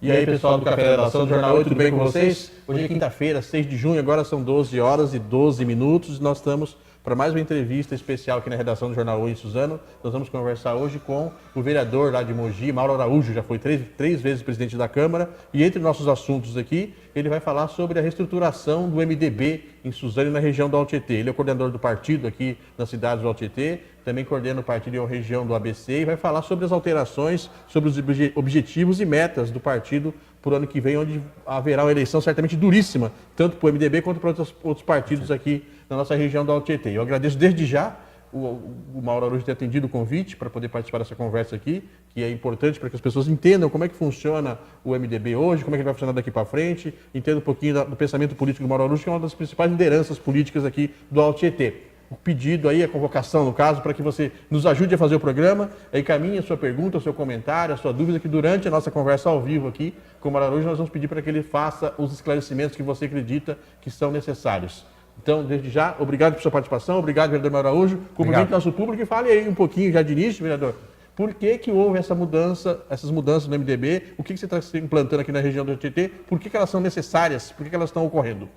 E aí, pessoal do Café da Redação do Jornal 8, tudo bem com vocês? Hoje é quinta-feira, 6 de junho, agora são 12 horas e 12 minutos e nós estamos para mais uma entrevista especial aqui na redação do Jornal 8, Suzano. Nós vamos conversar hoje com o vereador lá de Mogi, Mauro Araújo, já foi três vezes presidente da Câmara, e entre nossos assuntos aqui, ele vai falar sobre a reestruturação do MDB em Suzano e na região do Alto Tietê. Ele é o coordenador do partido aqui nas cidades do Alto Tietê, também coordena o partido em uma região do ABC e vai falar sobre as alterações, sobre os objetivos e metas do partido para o ano que vem, onde haverá uma eleição certamente duríssima, tanto para o MDB quanto para outros partidos aqui na nossa região do Alto Tietê. Eu agradeço desde já o Mauro Araújo ter atendido o convite para poder participar dessa conversa aqui, que é importante para que as pessoas entendam como é que funciona o MDB hoje, como é que ele vai funcionar daqui para frente, entendam um pouquinho do pensamento político do Mauro Araújo, que é uma das principais lideranças políticas aqui do Alto Tietê. O pedido aí, a convocação, no caso, para que você nos ajude a fazer o programa, encaminhe a sua pergunta, o seu comentário, a sua dúvida, que durante a nossa conversa ao vivo aqui com o Mauro Araújo, nós vamos pedir para que ele faça os esclarecimentos que você acredita que são necessários. Então, desde já, obrigado por sua participação, obrigado, vereador Mauro Araújo, cumprimente nosso público e fale aí um pouquinho já de início, vereador, por que houve essas mudanças no MDB, o que você está implantando aqui na região do Tietê, por que elas são necessárias, por que elas estão ocorrendo?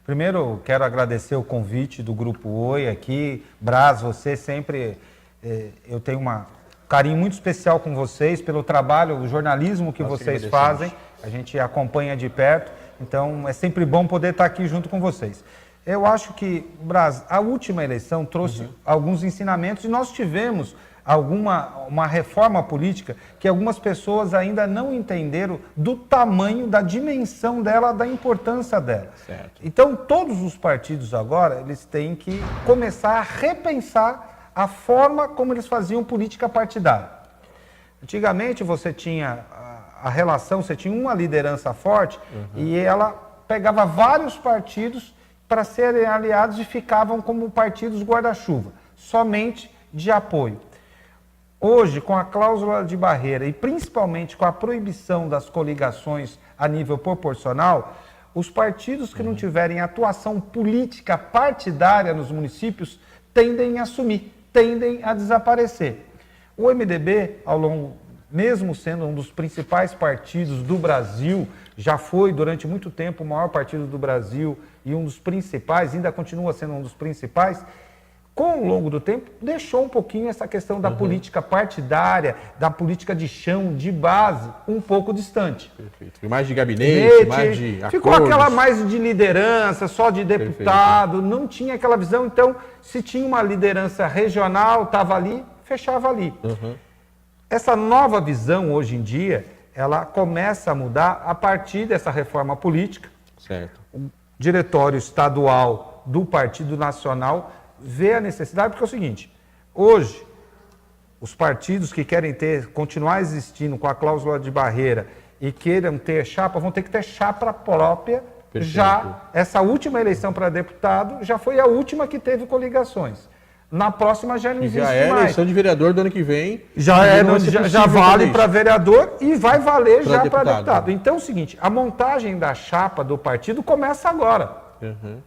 Primeiro, quero agradecer o convite do Grupo Oi aqui. Braz, você sempre... eu tenho um carinho muito especial com vocês pelo trabalho, o jornalismo que vocês fazem. A gente acompanha de perto, então é sempre bom poder estar aqui junto com vocês. Eu acho que, Braz, a última eleição trouxe alguns ensinamentos e nós tivemos uma reforma política que algumas pessoas ainda não entenderam do tamanho, da dimensão dela, da importância dela. Certo. Então, todos os partidos agora, eles têm que começar a repensar a forma como eles faziam política partidária. Antigamente, você tinha a relação, você tinha uma liderança forte e ela pegava vários partidos para serem aliados e ficavam como partidos guarda-chuva, somente de apoio. Hoje, com a cláusula de barreira e principalmente com a proibição das coligações a nível proporcional, os partidos que não tiverem atuação política partidária nos municípios tendem a sumir, tendem a desaparecer. O MDB, mesmo sendo um dos principais partidos do Brasil, já foi durante muito tempo o maior partido do Brasil e um dos principais, ainda continua sendo um dos principais, com o longo do tempo, deixou um pouquinho essa questão da política partidária, da política de chão, de base, um pouco distante. Perfeito. Mais de gabinete, mais de acordos. Ficou aquela mais de liderança, só de deputado, não tinha aquela visão. Então, se tinha uma liderança regional, estava ali, fechava ali. Essa nova visão, hoje em dia, ela começa a mudar a partir dessa reforma política. Certo. O diretório estadual do Partido Nacional vê a necessidade, porque é o seguinte, hoje, os partidos que querem continuar existindo com a cláusula de barreira e queiram ter chapa, vão ter que ter chapa própria. Perfeito. Já essa última eleição para deputado já foi a última que teve coligações. Na próxima já não existe mais. Já é eleição de vereador do ano que vem. Já vale para vereador e vai valer já para deputado. Então é o seguinte, a montagem da chapa do partido começa agora.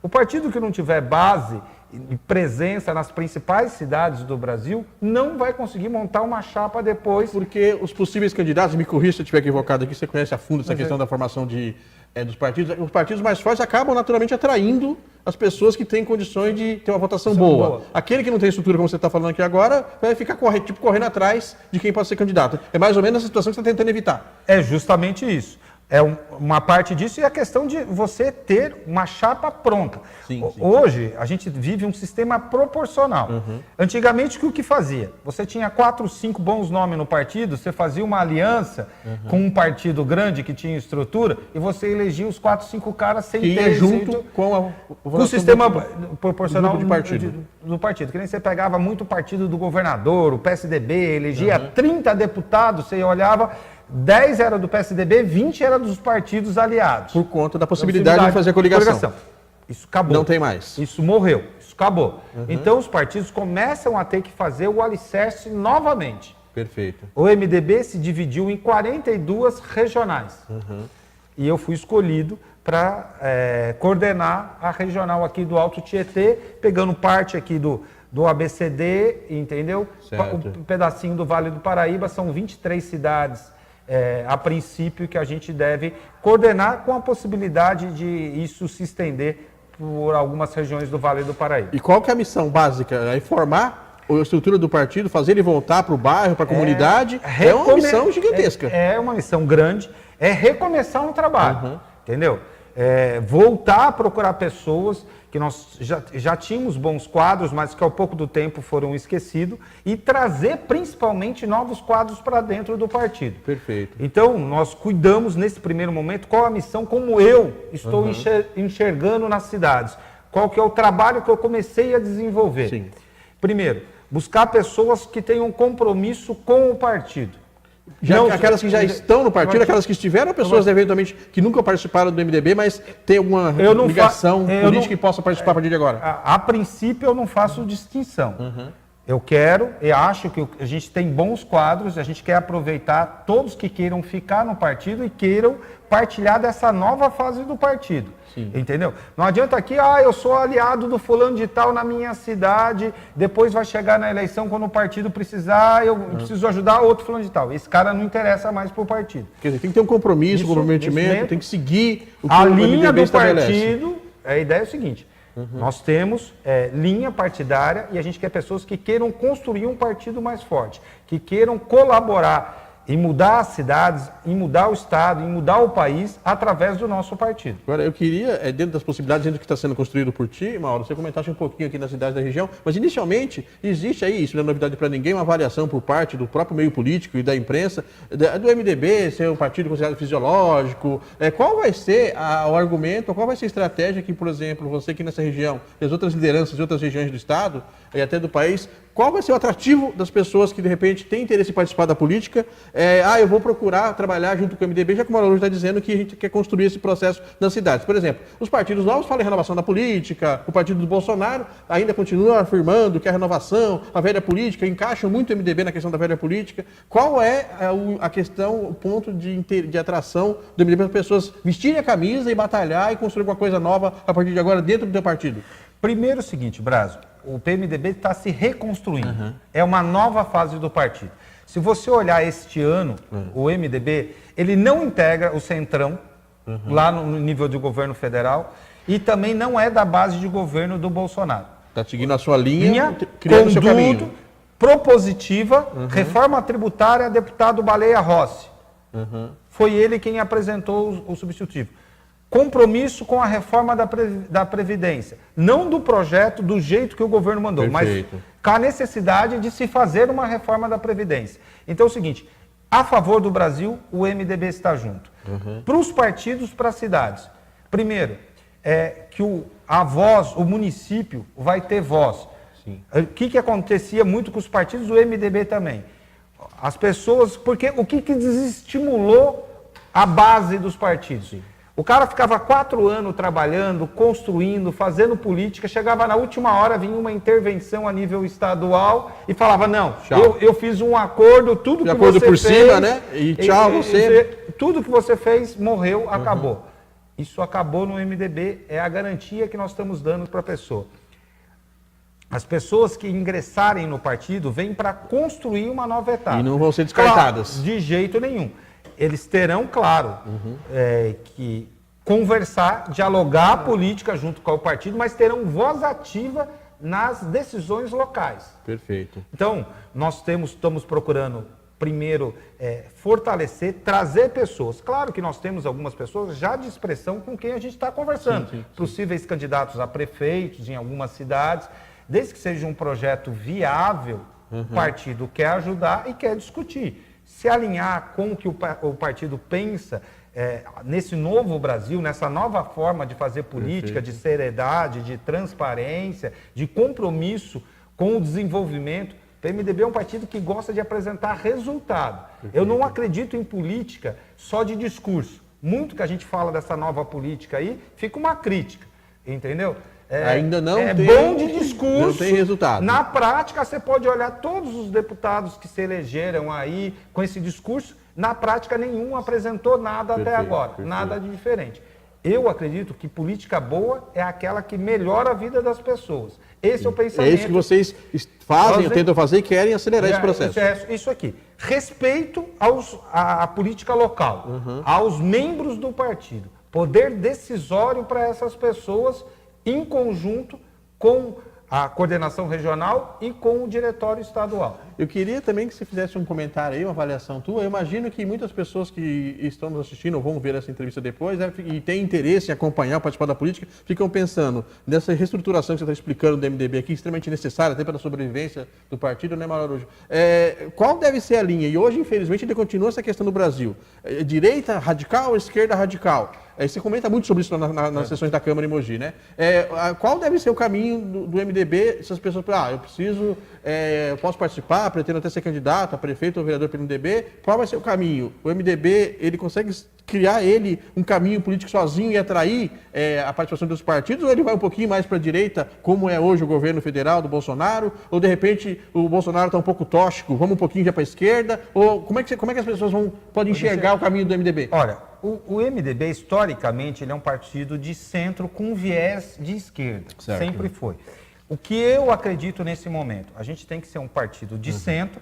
O partido que não tiver base e presença nas principais cidades do Brasil, não vai conseguir montar uma chapa depois. Porque os possíveis candidatos, me corrija se eu estiver equivocado aqui, você conhece a fundo essa questão da formação dos partidos, os partidos mais fortes acabam naturalmente atraindo as pessoas que têm condições de ter uma votação boa. Aquele que não tem estrutura, como você está falando aqui agora, vai ficar correndo atrás de quem pode ser candidato. É mais ou menos a situação que você está tentando evitar. É justamente isso. É uma parte disso e a questão de você ter uma chapa pronta. Sim. Hoje, a gente vive um sistema proporcional. Antigamente, o que fazia? Você tinha 4, 5 bons nomes no partido, você fazia uma aliança com um partido grande que tinha estrutura e você elegia os 4, 5 caras sem ter... junto com o sistema proporcional do partido. Do partido. Que nem você pegava muito o partido do governador, o PSDB, elegia 30 deputados, você olhava... 10 era do PSDB, 20 era dos partidos aliados. Por conta da possibilidade de fazer a coligação. Isso acabou. Não tem mais. Isso morreu. Isso acabou. Então os partidos começam a ter que fazer o alicerce novamente. Perfeito. O MDB se dividiu em 42 regionais. E eu fui escolhido para coordenar a regional aqui do Alto Tietê, pegando parte aqui do ABCD, entendeu? Certo. Um pedacinho do Vale do Paraíba, são 23 cidades a princípio, que a gente deve coordenar com a possibilidade de isso se estender por algumas regiões do Vale do Paraíba. E qual que é a missão básica? É informar a estrutura do partido, fazer ele voltar para o bairro, para a comunidade? É uma missão gigantesca. É uma missão grande, é recomeçar um trabalho, entendeu? Voltar a procurar pessoas que nós já tínhamos bons quadros, mas que ao pouco do tempo foram esquecidos, e trazer principalmente novos quadros para dentro do partido. Perfeito. Então, nós cuidamos nesse primeiro momento qual a missão, como eu estou enxergando nas cidades, qual que é o trabalho que eu comecei a desenvolver. Sim. Primeiro, buscar pessoas que tenham compromisso com o partido. Aquelas que já estão no partido, aquelas que estiveram, pessoas eventualmente que nunca participaram do MDB, mas tem alguma ligação política que possa participar a partir de agora? A princípio eu não faço distinção. Eu quero e acho que a gente tem bons quadros, a gente quer aproveitar todos que queiram ficar no partido e queiram partilhar dessa nova fase do partido. Sim. Entendeu? Não adianta aqui, eu sou aliado do fulano de tal na minha cidade, depois vai chegar na eleição quando o partido precisar, eu preciso ajudar outro fulano de tal. Esse cara não interessa mais para o partido. Quer dizer, tem que ter um compromisso, um comprometimento, tem que seguir o que a linha do partido. A ideia é o seguinte, nós temos linha partidária e a gente quer pessoas que queiram construir um partido mais forte, que queiram colaborar em mudar as cidades, em mudar o Estado, em mudar o país, através do nosso partido. Agora, eu queria, dentro das possibilidades, dentro do que está sendo construído por ti, Mauro, você comentasse um pouquinho aqui nas cidades da região, mas inicialmente existe aí, isso não é novidade para ninguém, uma avaliação por parte do próprio meio político e da imprensa, do MDB ser um partido considerado fisiológico. Qual vai ser o argumento, qual vai ser a estratégia que, por exemplo, você aqui nessa região, e as outras lideranças de outras regiões do Estado e até do país, qual vai ser o atrativo das pessoas que, de repente, têm interesse em participar da política? Eu vou procurar trabalhar junto com o MDB, já que o Mauro está dizendo que a gente quer construir esse processo nas cidades. Por exemplo, os partidos novos falam em renovação da política, o partido do Bolsonaro ainda continua afirmando que a renovação, a velha política, encaixam muito o MDB na questão da velha política. Qual é a questão, o ponto de atração do MDB para as pessoas vestirem a camisa e batalhar e construir alguma coisa nova a partir de agora dentro do teu partido? Primeiro o seguinte, Brazo, o PMDB está se reconstruindo. É uma nova fase do partido. Se você olhar este ano, o MDB, ele não integra o Centrão, lá no nível de governo federal, e também não é da base de governo do Bolsonaro. Está seguindo a sua linha, criando o seu caminho. Propositiva, reforma tributária, deputado Baleia Rossi. Foi ele quem apresentou o substitutivo. Compromisso com a reforma da Previdência. Não do projeto, do jeito que o governo mandou, mas com a necessidade de se fazer uma reforma da Previdência. Então é o seguinte, a favor do Brasil, o MDB está junto. Para os partidos, para as cidades. Primeiro, que a voz, o município vai ter voz. Sim. O que acontecia muito com os partidos, o MDB também. As pessoas, porque o que desestimulou a base dos partidos? Sim. O cara ficava 4 anos trabalhando, construindo, fazendo política, chegava na última hora, vinha uma intervenção a nível estadual e falava, não, eu fiz um acordo, tudo que você fez... cima, né? E tchau, você... Tudo que você fez, morreu, acabou. Isso acabou no MDB, é a garantia que nós estamos dando para a pessoa. As pessoas que ingressarem no partido vêm para construir uma nova etapa. E não vão ser descartadas. Claro, de jeito nenhum. Eles terão, claro, que conversar, dialogar a política junto com o partido, mas terão voz ativa nas decisões locais. Perfeito. Então, nós estamos procurando, primeiro, fortalecer, trazer pessoas. Claro que nós temos algumas pessoas já de expressão com quem a gente está conversando. Sim. Possíveis candidatos a prefeitos em algumas cidades. Desde que seja um projeto viável, o partido quer ajudar e quer discutir. Se alinhar com o que o partido pensa nesse novo Brasil, nessa nova forma de fazer política, de seriedade, de transparência, de compromisso com o desenvolvimento. O PMDB é um partido que gosta de apresentar resultado. Eu não acredito em política só de discurso. Muito que a gente fala dessa nova política aí, fica uma crítica, entendeu? Ainda não tem, bom de discurso. Não tem resultado. Na prática, você pode olhar todos os deputados que se elegeram aí com esse discurso. Na prática, nenhum apresentou nada até agora. Nada de diferente. Eu acredito que política boa é aquela que melhora a vida das pessoas. Esse é o pensamento. É isso que vocês fazem, tentam fazer e querem acelerar esse processo. Isso aqui. Respeito à política local, aos membros do partido. Poder decisório para essas pessoas em conjunto com a coordenação regional e com o diretório estadual. Eu queria também que você fizesse um comentário aí, uma avaliação tua. Eu imagino que muitas pessoas que estão nos assistindo ou vão ver essa entrevista depois, né, e têm interesse em acompanhar, participar da política, ficam pensando nessa reestruturação que você está explicando do MDB aqui, extremamente necessária até pela sobrevivência do partido, né, Mauro Araújo? Qual deve ser a linha? E hoje, infelizmente, ainda continua essa questão no Brasil. Direita radical ou esquerda radical? Você comenta muito sobre isso nas sessões da Câmara em Mogi, né? Qual deve ser o caminho do MDB se as pessoas falam, eu posso participar, pretendo até ser candidato a prefeito ou vereador pelo MDB, qual vai ser o caminho? O MDB, ele consegue criar um caminho político sozinho e atrair a participação dos partidos, ou ele vai um pouquinho mais para a direita, como é hoje o governo federal do Bolsonaro, ou de repente o Bolsonaro está um pouco tóxico, vamos um pouquinho já para a esquerda, ou como é que as pessoas podem enxergar o caminho do MDB? Olha, o MDB, historicamente, ele é um partido de centro com viés de esquerda. Certo. Sempre foi. O que eu acredito nesse momento? A gente tem que ser um partido de centro,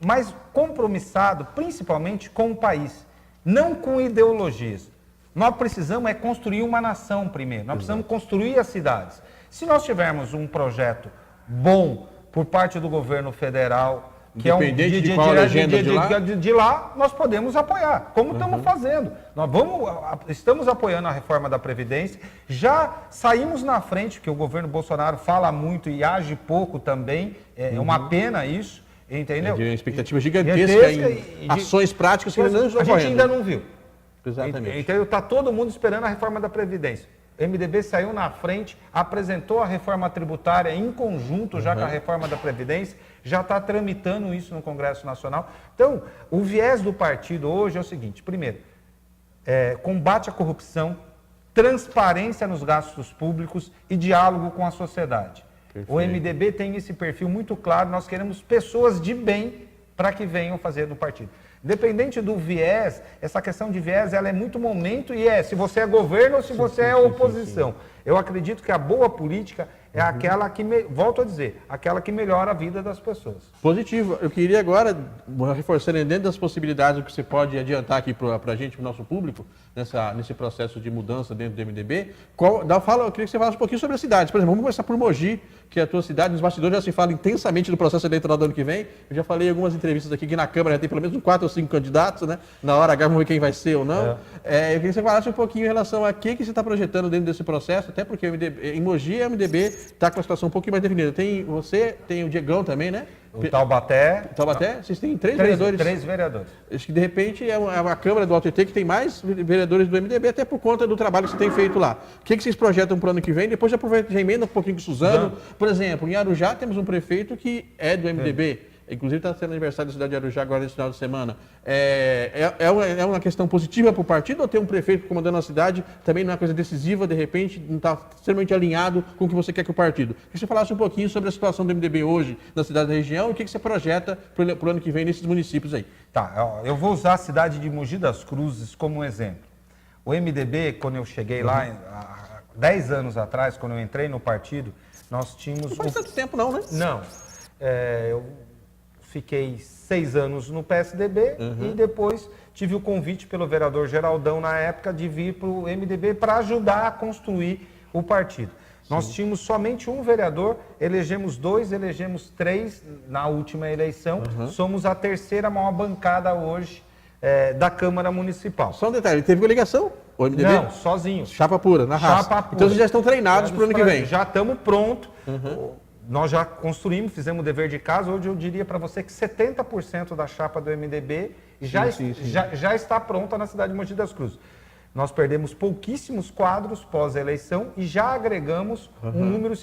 mas compromissado principalmente com o país, não com ideologias. Nós precisamos construir uma nação primeiro, nós precisamos construir as cidades. Se nós tivermos um projeto bom por parte do governo federal, que independente de qual agenda de lá, nós podemos apoiar, como estamos fazendo. Estamos apoiando a reforma da Previdência, já saímos na frente, que o governo Bolsonaro fala muito e age pouco também, é uma pena isso, entendeu? De uma expectativa gigantesca em ações práticas que ainda não estão a gente ainda não viu. Exatamente. Então está todo mundo esperando a reforma da Previdência. O MDB saiu na frente, apresentou a reforma tributária em conjunto já com a reforma da Previdência, já está tramitando isso no Congresso Nacional. Então, o viés do partido hoje é o seguinte, primeiro, combate à corrupção, transparência nos gastos públicos e diálogo com a sociedade. Perfeito. O MDB tem esse perfil muito claro, nós queremos pessoas de bem para que venham fazer do partido. Independente do viés, essa questão de viés ela é muito momento e se você é governo ou se você é oposição. Eu acredito que a boa política é aquela que, volto a dizer, aquela que melhora a vida das pessoas. Positivo. Eu queria agora, reforçando dentro das possibilidades que você pode adiantar aqui para a gente, para o nosso público, nesse processo de mudança dentro do MDB, eu queria que você falasse um pouquinho sobre as cidades. Por exemplo, vamos começar por Mogi, que é a tua cidade. Nos bastidores já se fala intensamente do processo eleitoral do ano que vem. Eu já falei em algumas entrevistas aqui que na Câmara já tem pelo menos 4 ou 5 candidatos, né? Na hora H vamos ver quem vai ser ou não. Eu queria que você falasse um pouquinho em relação a que você está projetando dentro desse processo, até porque em Mogi a MDB está com a situação um pouquinho mais definida. Você, tem o Diegão também, né? O Taubaté. Vocês têm 3 vereadores? 3 vereadores. Acho que de repente é uma Câmara do Alto ET que tem mais vereadores do MDB, até por conta do trabalho que você tem feito lá. O que vocês projetam para o ano que vem? Depois já emenda um pouquinho com o Suzano. Por exemplo, em Arujá temos um prefeito que é do MDB. Inclusive está sendo aniversário da cidade de Arujá agora nesse final de semana. É uma questão positiva para o partido ou ter um prefeito comandando a cidade também não é uma coisa decisiva, de repente não está extremamente alinhado com o que você quer que o partido? Queria que você falasse um pouquinho sobre a situação do MDB hoje na cidade da região e o que você projeta para o ano que vem nesses municípios aí. Tá, eu vou usar a cidade de Mogi das Cruzes como exemplo. O MDB, quando eu cheguei lá, há 10 anos atrás, quando eu entrei no partido, nós tínhamos... Não faz tanto tempo não, né? Não. Eu fiquei 6 anos no PSDB e depois tive o convite pelo vereador Geraldão, na época, de vir para o MDB para ajudar a construir o partido. Sim. Nós tínhamos somente um vereador, elegemos 2, elegemos 3 na última eleição. Somos a 3ª maior bancada hoje da Câmara Municipal. Só um detalhe, teve coligação? O MDB? Não, sozinho. Chapa pura, na raça. Chapa pura. Então vocês já estão treinados para o ano que vem? Já estamos prontos. Nós já construímos, fizemos o dever de casa. Hoje eu diria para você que 70% da chapa do MDB já está pronta na cidade de Mogi das Cruzes. Nós perdemos pouquíssimos quadros pós-eleição e já agregamos um número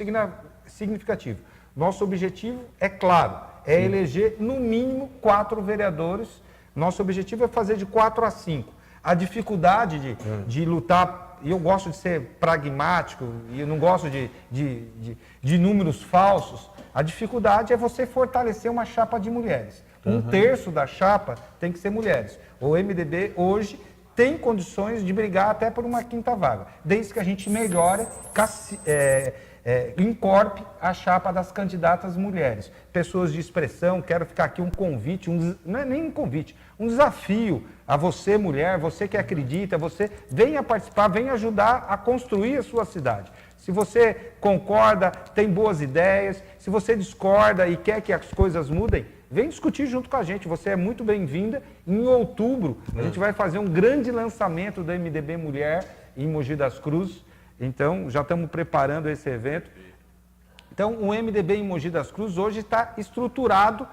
significativo. Nosso objetivo é claro, eleger no mínimo 4 vereadores. Nosso objetivo é fazer de 4 a 5. A dificuldade de lutar... E eu gosto de ser pragmático, e eu não gosto de números falsos. A dificuldade é você fortalecer uma chapa de mulheres. 1/3 da chapa tem que ser mulheres. O MDB hoje tem condições de brigar até por uma quinta vaga, desde que a gente melhore, encorpe a chapa das candidatas mulheres. Pessoas de expressão, quero ficar aqui um convite, não é nem um convite, um desafio a você, mulher, você que acredita, você venha participar, venha ajudar a construir a sua cidade. Se você concorda, tem boas ideias, se você discorda e quer que as coisas mudem, vem discutir junto com a gente, você é muito bem-vinda. Em outubro, a gente vai fazer um grande lançamento do MDB Mulher em Mogi das Cruzes. Então, já estamos preparando esse evento. Então, o MDB em Mogi das Cruzes hoje está estruturado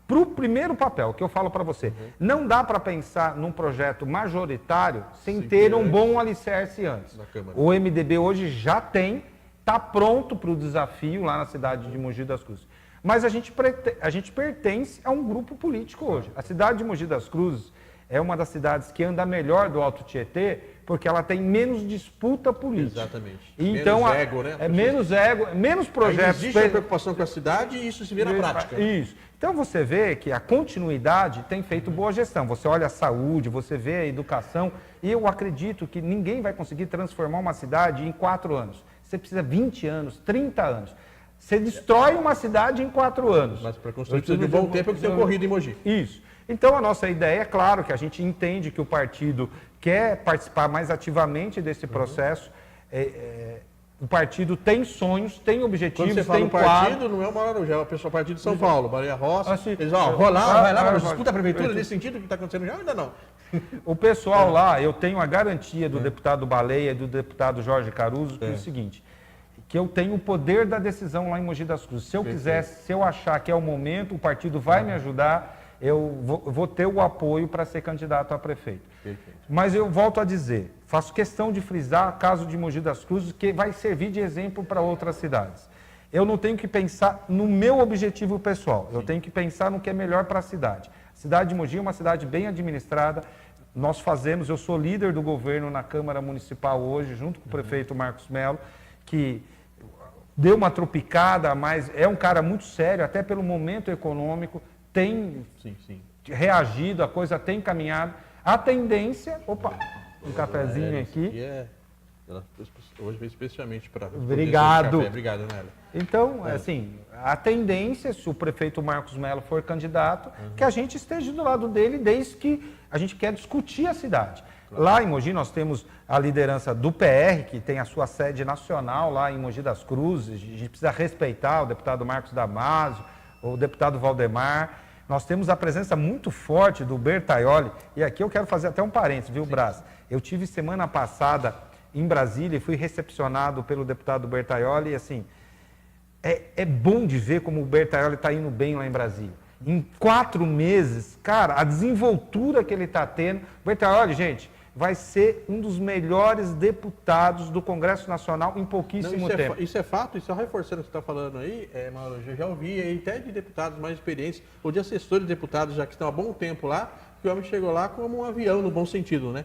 para o primeiro papel, que eu falo para você. Não dá para pensar num projeto majoritário sem ter um bom alicerce antes. O MDB hoje já tem, está pronto para o desafio lá na cidade de Mogi das Cruzes. Mas a gente pertence a um grupo político hoje. A cidade de Mogi das Cruzes é uma das cidades que anda melhor do Alto Tietê, porque ela tem menos disputa política. Exatamente. Então, menos ego, né? Menos ego, menos projetos. Existe a preocupação com a cidade e isso se vê na prática. Isso. Então você vê que a continuidade tem feito boa gestão. Você olha a saúde, você vê a educação, e eu acredito que ninguém vai conseguir transformar uma cidade em 4 anos. Você precisa 20 anos, 30 anos. Você destrói uma cidade em 4 anos. Mas para construir precisa de um bom tempo que tem ocorrido em Mogi. Isso. Então a nossa ideia, é claro, que a gente entende que o partido quer participar mais ativamente desse processo. O partido tem sonhos, tem objetivos, quando você fala tem partido, não é o maior já, é o pessoal partido de São Paulo, Maria Rossi. Assim, eles vai lá, mas disputa a prefeitura nesse sentido que está acontecendo já ou ainda não? O pessoal lá, eu tenho a garantia do deputado Baleia e do deputado Jorge Caruso, que é o seguinte, que eu tenho o poder da decisão lá em Mogi das Cruzes. Se eu quiser, se eu achar que é o momento, o partido vai me ajudar, eu vou ter o apoio para ser candidato a prefeito. Perfeito. Mas eu volto a dizer, faço questão de frisar o caso de Mogi das Cruzes, que vai servir de exemplo para outras cidades. Eu não tenho que pensar no meu objetivo pessoal, eu tenho que pensar no que é melhor para a cidade. A cidade de Mogi é uma cidade bem administrada, eu sou líder do governo na Câmara Municipal hoje, junto com o prefeito Marcos Melo, que deu uma tropicada, mas é um cara muito sério, até pelo momento econômico, tem reagido, a coisa tem caminhado. A tendência... Opa, um cafezinho aqui. Ela hoje veio especialmente para... Obrigado. Obrigado, Nélia. Então, assim, a tendência, se o prefeito Marcos Melo for candidato, que a gente esteja do lado dele, desde que a gente quer discutir a cidade. Claro. Lá em Mogi nós temos a liderança do PR, que tem a sua sede nacional lá em Mogi das Cruzes. A gente precisa respeitar o deputado Marcos Damasio, o deputado Valdemar. Nós temos a presença muito forte do Bertaioli. E aqui eu quero fazer até um parênteses, viu, Brás? Eu tive semana passada em Brasília e fui recepcionado pelo deputado Bertaioli. E assim, é bom de ver como o Bertaioli está indo bem lá em Brasília. Em 4 meses, cara, a desenvoltura que ele está tendo. O Bertaioli, gente, vai ser um dos melhores deputados do Congresso Nacional em pouquíssimo tempo. Isso é fato, e só reforçando o que você está falando aí, Mauro, eu já ouvi aí até de deputados mais experientes, ou de assessores de deputados já que estão há bom tempo lá, que o homem chegou lá como um avião, no bom sentido, né?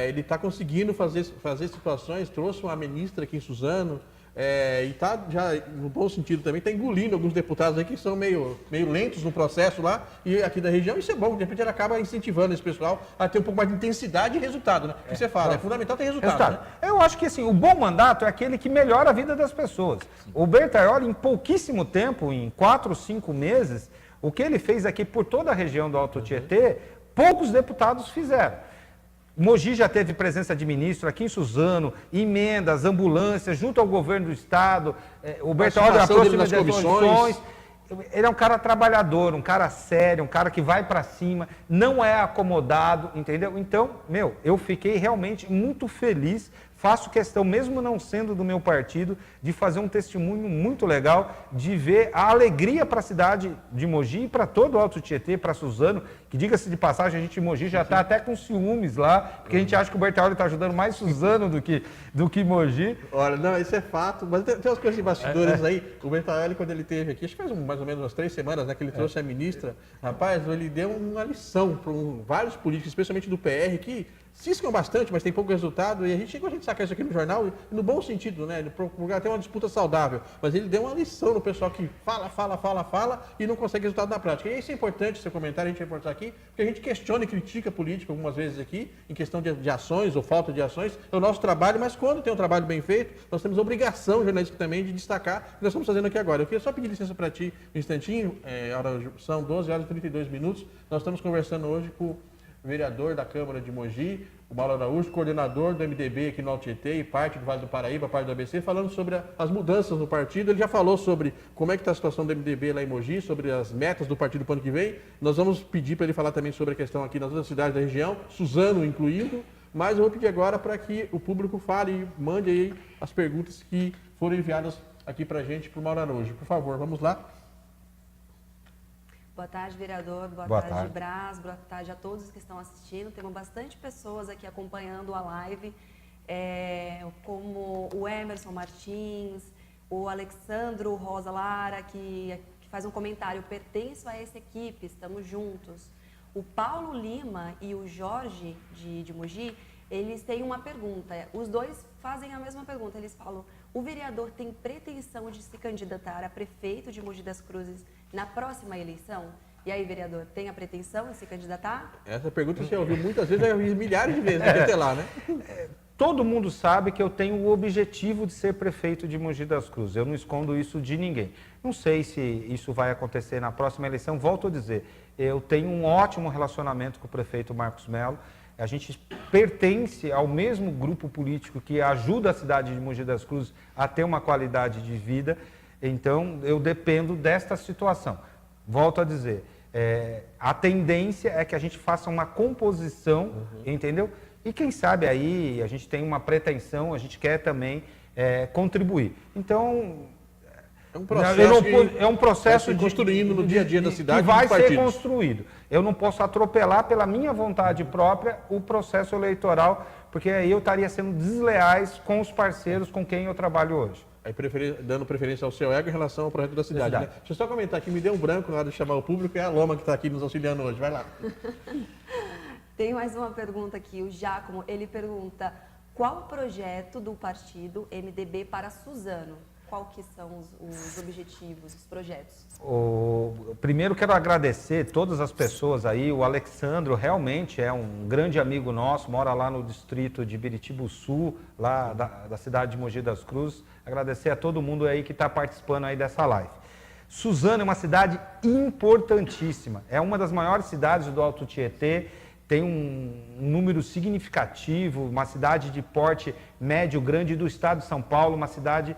Ele está conseguindo fazer situações, trouxe uma ministra aqui em Suzano, e está já, no bom sentido também, está engolindo alguns deputados aí que são meio lentos no processo lá, e aqui da região, isso é bom, de repente ele acaba incentivando esse pessoal a ter um pouco mais de intensidade e resultado, né? Que você fala, é fundamental ter resultado. Né? Eu acho que assim, o bom mandato é aquele que melhora a vida das pessoas. Sim. O Bertaioli, em pouquíssimo tempo, em 4 ou 5 meses, o que ele fez aqui por toda a região do Alto Tietê, poucos deputados fizeram. Mogi já teve presença de ministro, aqui em Suzano, emendas, ambulâncias, junto ao governo do estado. O Bertaioli aproxima das comissões. Ele é um cara trabalhador, um cara sério, um cara que vai para cima, não é acomodado, entendeu? Então, eu fiquei realmente muito feliz. Faço questão, mesmo não sendo do meu partido, de fazer um testemunho muito legal, de ver a alegria para a cidade de Mogi e para todo o Alto Tietê, para Suzano, que diga-se de passagem, a gente em Mogi já está até com ciúmes lá, porque a gente acha que o Bertaioli está ajudando mais Suzano do que Mogi. Olha, não, isso é fato, mas tem umas coisas de bastidores aí. O Bertaioli, quando ele esteve aqui, acho que faz mais ou menos umas 3 semanas, né, que ele trouxe a ministra, rapaz, ele deu uma lição para vários políticos, especialmente do PR, que ciscam bastante, mas tem pouco resultado, e a gente chegou a sacar isso aqui no jornal, no bom sentido, né? Procurar ter uma disputa saudável, mas ele deu uma lição no pessoal que fala e não consegue resultado na prática. E isso é importante, seu comentário, a gente vai importar aqui, porque a gente questiona e critica a política algumas vezes aqui, em questão de ações ou falta de ações, é o nosso trabalho, mas quando tem um trabalho bem feito, nós temos a obrigação jornalística também de destacar o que nós estamos fazendo aqui agora. Eu queria só pedir licença para ti um instantinho, são 12 horas e 32 minutos, nós estamos conversando hoje com o vereador da Câmara de Mogi, o Mauro Araújo, coordenador do MDB aqui no Alto Tietê e parte do Vale do Paraíba, parte do ABC, falando sobre as mudanças no partido. Ele já falou sobre como é que está a situação do MDB lá em Mogi, sobre as metas do partido para o ano que vem. Nós vamos pedir para ele falar também sobre a questão aqui nas outras cidades da região, Suzano incluindo, mas eu vou pedir agora para que o público fale e mande aí as perguntas que foram enviadas aqui para a gente, para o Mauro Araújo. Por favor, vamos lá. Boa tarde, vereador. Boa tarde, Braz. Boa tarde a todos que estão assistindo. Temos bastante pessoas aqui acompanhando a live, como o Emerson Martins, o Alexandro Rosa Lara, que faz um comentário: pertenço a essa equipe, estamos juntos. O Paulo Lima e o Jorge, de Mogi, eles têm uma pergunta. Os dois fazem a mesma pergunta. Eles falam: o vereador tem pretensão de se candidatar a prefeito de Mogi das Cruzes na próxima eleição? E aí, vereador, tem a pretensão de se candidatar? Essa pergunta você ouviu muitas vezes, já ouvi milhares de vezes, até lá, né? Todo mundo sabe que eu tenho o objetivo de ser prefeito de Mogi das Cruzes. Eu não escondo isso de ninguém. Não sei se isso vai acontecer na próxima eleição. Volto a dizer, eu tenho um ótimo relacionamento com o prefeito Marcos Melo. A gente pertence ao mesmo grupo político que ajuda a cidade de Mogi das Cruzes a ter uma qualidade de vida. Então, eu dependo desta situação. Volto a dizer, a tendência é que a gente faça uma composição, entendeu? E quem sabe aí a gente tem uma pretensão, a gente quer também contribuir. Então, é um processo de construindo no dia a dia da cidade, que vai ser construído. Eu não posso atropelar pela minha vontade própria o processo eleitoral, porque aí eu estaria sendo desleais com os parceiros com quem eu trabalho hoje. Aí dando preferência ao seu ego em relação ao projeto da cidade. Né? Deixa eu só comentar aqui, me deu um branco na hora de chamar o público, é a Loma que está aqui nos auxiliando hoje. Vai lá. Tem mais uma pergunta aqui, o Giacomo, ele pergunta: qual o projeto do partido MDB para Suzano? Qual que são os objetivos, os projetos? Primeiro quero agradecer todas as pessoas aí. O Alexandro realmente é um grande amigo nosso, mora lá no distrito de Biritibuçu, lá da cidade de Mogi das Cruzes. Agradecer a todo mundo aí que está participando aí dessa live. Suzano é uma cidade importantíssima, é uma das maiores cidades do Alto Tietê, tem um número significativo, uma cidade de porte médio grande do estado de São Paulo, uma cidade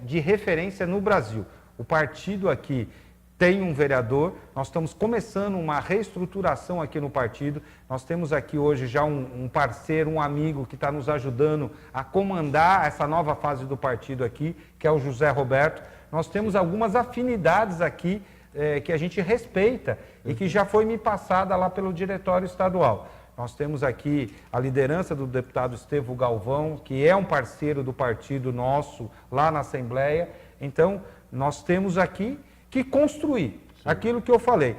de referência no Brasil. O partido aqui tem um vereador, nós estamos começando uma reestruturação aqui no partido, nós temos aqui hoje já um parceiro, um amigo que está nos ajudando a comandar essa nova fase do partido aqui, que é o José Roberto. Nós temos algumas afinidades aqui que a gente respeita e que já foi me passada lá pelo diretório estadual. Nós temos aqui a liderança do deputado Estevão Galvão, que é um parceiro do partido nosso lá na Assembleia. Então, nós temos aqui que construir aquilo que eu falei.